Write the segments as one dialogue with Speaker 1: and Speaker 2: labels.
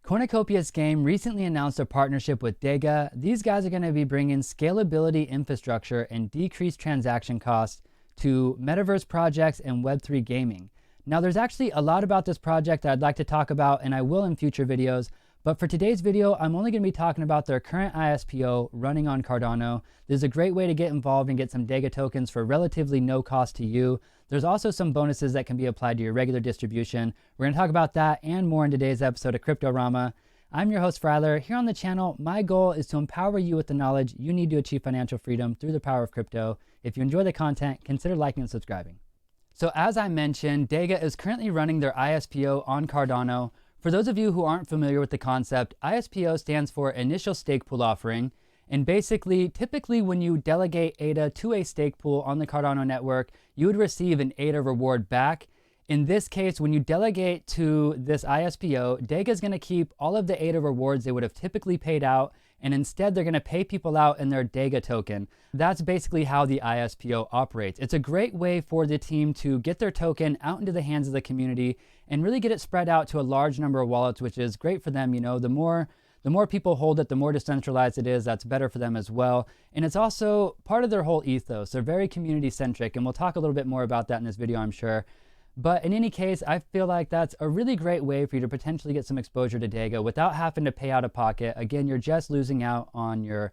Speaker 1: Cornucopia's game recently announced a partnership with Dega. These guys are going to be bringing scalability infrastructure and decreased transaction costs to metaverse projects and Web3 gaming. Now, there's actually a lot about this project that I'd like to talk about, and I will in future videos. But for today's video, I'm only going to be talking about their current ISPO running on Cardano. This is a great way to get involved and get some Dega tokens for relatively no cost to you. There's also some bonuses that can be applied to your regular distribution. We're going to talk about that and more in today's episode of CryptoRama. I'm your host, Fryler. Here on the channel, my goal is to empower you with the knowledge you need to achieve financial freedom through the power of crypto. If you enjoy the content, consider liking and subscribing. So as I mentioned, Dega is currently running their ISPO on Cardano. For those of you who aren't familiar with the concept, ISPO stands for Initial Stake Pool Offering. And basically, typically when you delegate ADA to a stake pool on the Cardano network, you would receive an ADA reward back. In this case, when you delegate to this ISPO, Dega is going to keep all of the ADA rewards they would have typically paid out, and instead they're going to pay people out in their Dega token. That's basically how the ISPO operates. It's a great way for the team to get their token out into the hands of the community and really get it spread out to a large number of wallets, which is great for them. You know, the more people hold it, the more decentralized it is. That's better for them as well. And it's also part of their whole ethos. They're very community centric, and we'll talk a little bit more about that in this video, I'm sure. But in any case, I feel like that's a really great way for you to potentially get some exposure to Dega without having to pay out of pocket. Again, you're just losing out on your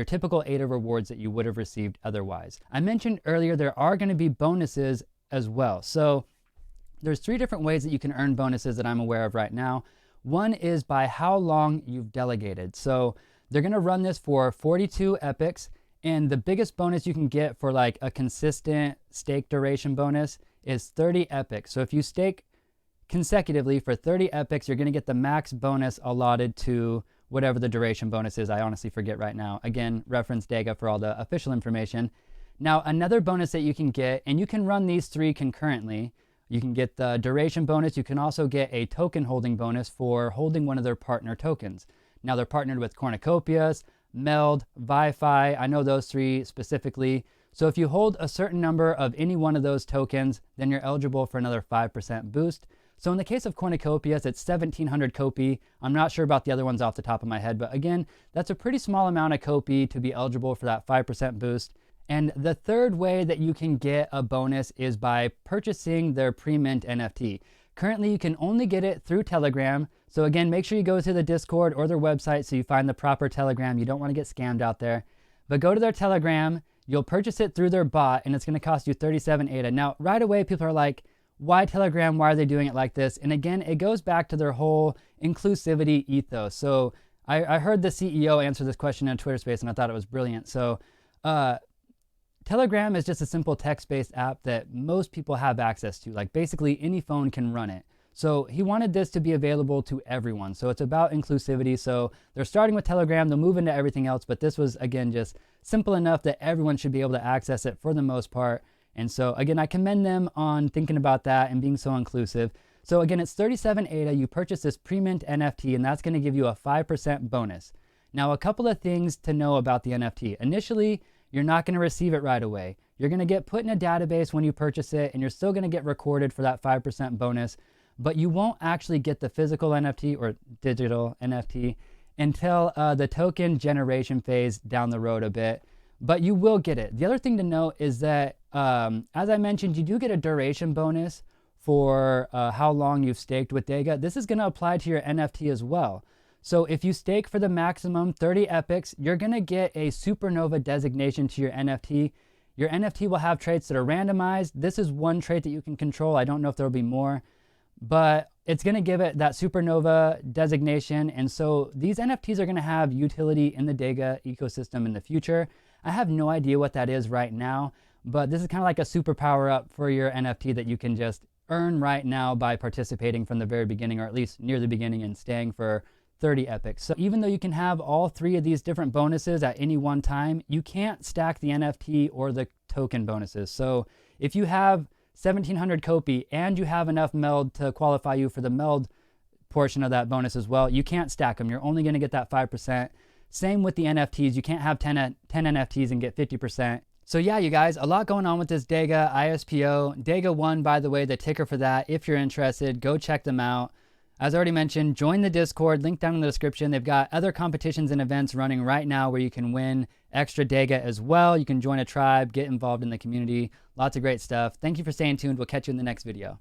Speaker 1: typical ADA rewards that you would have received otherwise. I mentioned earlier there are going to be bonuses as well. So there's 3 different ways that you can earn bonuses that I'm aware of right now. One is by how long you've delegated. So they're going to run this for 42 epochs. And the biggest bonus you can get for like a consistent stake duration bonus is 30 epochs. So if you stake consecutively for 30 epochs, you're going to get the max bonus allotted to whatever the duration bonus is. I honestly forget right now. Again, reference Dega for all the official information. Now, another bonus that you can get, and you can run these 3 concurrently. You can get the duration bonus. You can also get a token holding bonus for holding one of their partner tokens. Now, they're partnered with Cornucopias, Meld, Wi-Fi. I know those 3 specifically. So if you hold a certain number of any one of those tokens, then you're eligible for another 5% boost. So in the case of Cornucopias, it's 1,700 Copi. I'm not sure about the other ones off the top of my head, but again, that's a pretty small amount of Copi to be eligible for that 5% boost. And the third way that you can get a bonus is by purchasing their pre-mint NFT. Currently, you can only get it through Telegram. So again, make sure you go to the Discord or their website so you find the proper Telegram. You don't want to get scammed out there. But go to their Telegram, you'll purchase it through their bot, and it's going to cost you 37 ADA. Now, right away, people are like, why Telegram? Why are they doing it like this? And again, it goes back to their whole inclusivity ethos. So I heard the CEO answer this question in a Twitter space, and I thought it was brilliant. So Telegram is just a simple text-based app that most people have access to. Like basically any phone can run it. So he wanted this to be available to everyone. So it's about inclusivity. So they're starting with Telegram, they'll move into everything else, but this was, again, just simple enough that everyone should be able to access it for the most part. And so again, I commend them on thinking about that and being so inclusive. So again, it's 37 ADA, you purchase this pre-mint NFT, and that's gonna give you a 5% bonus. Now, a couple of things to know about the NFT. Initially, you're not gonna receive it right away. You're gonna get put in a database when you purchase it, and you're still gonna get recorded for that 5% bonus. But you won't actually get the physical NFT or digital NFT until the token generation phase down the road a bit, but you will get it. The other thing to note is that, as I mentioned, you do get a duration bonus for how long you've staked with Dega. This is gonna apply to your NFT as well. So if you stake for the maximum 30 epochs, you're gonna get a Supernova designation to your NFT. Your NFT will have traits that are randomized. This is one trait that you can control. I don't know if there'll be more, but it's going to give it that Supernova designation. And so these NFTs are going to have utility in the Dega ecosystem in the future. I have no idea what that is right now, but this is kind of like a super power up for your NFT that you can just earn right now by participating from the very beginning, or at least near the beginning, and staying for 30 epochs. So even though you can have all 3 of these different bonuses at any one time, you can't stack the NFT or the token bonuses. So if you have 1,700 Copi and you have enough Meld to qualify you for the Meld portion of that bonus as well, you can't stack them. You're only going to get that 5%. Same with the NFTs. You can't have 10 NFTs and get 50%. So yeah, you guys, a lot going on with this Dega ISPO. Dega 1, by the way, the ticker for that. If you're interested, go check them out. As I already mentioned, join the Discord, link down in the description. They've got other competitions and events running right now where you can win extra Dega as well. You can join a tribe, get involved in the community. Lots of great stuff. Thank you for staying tuned. We'll catch you in the next video.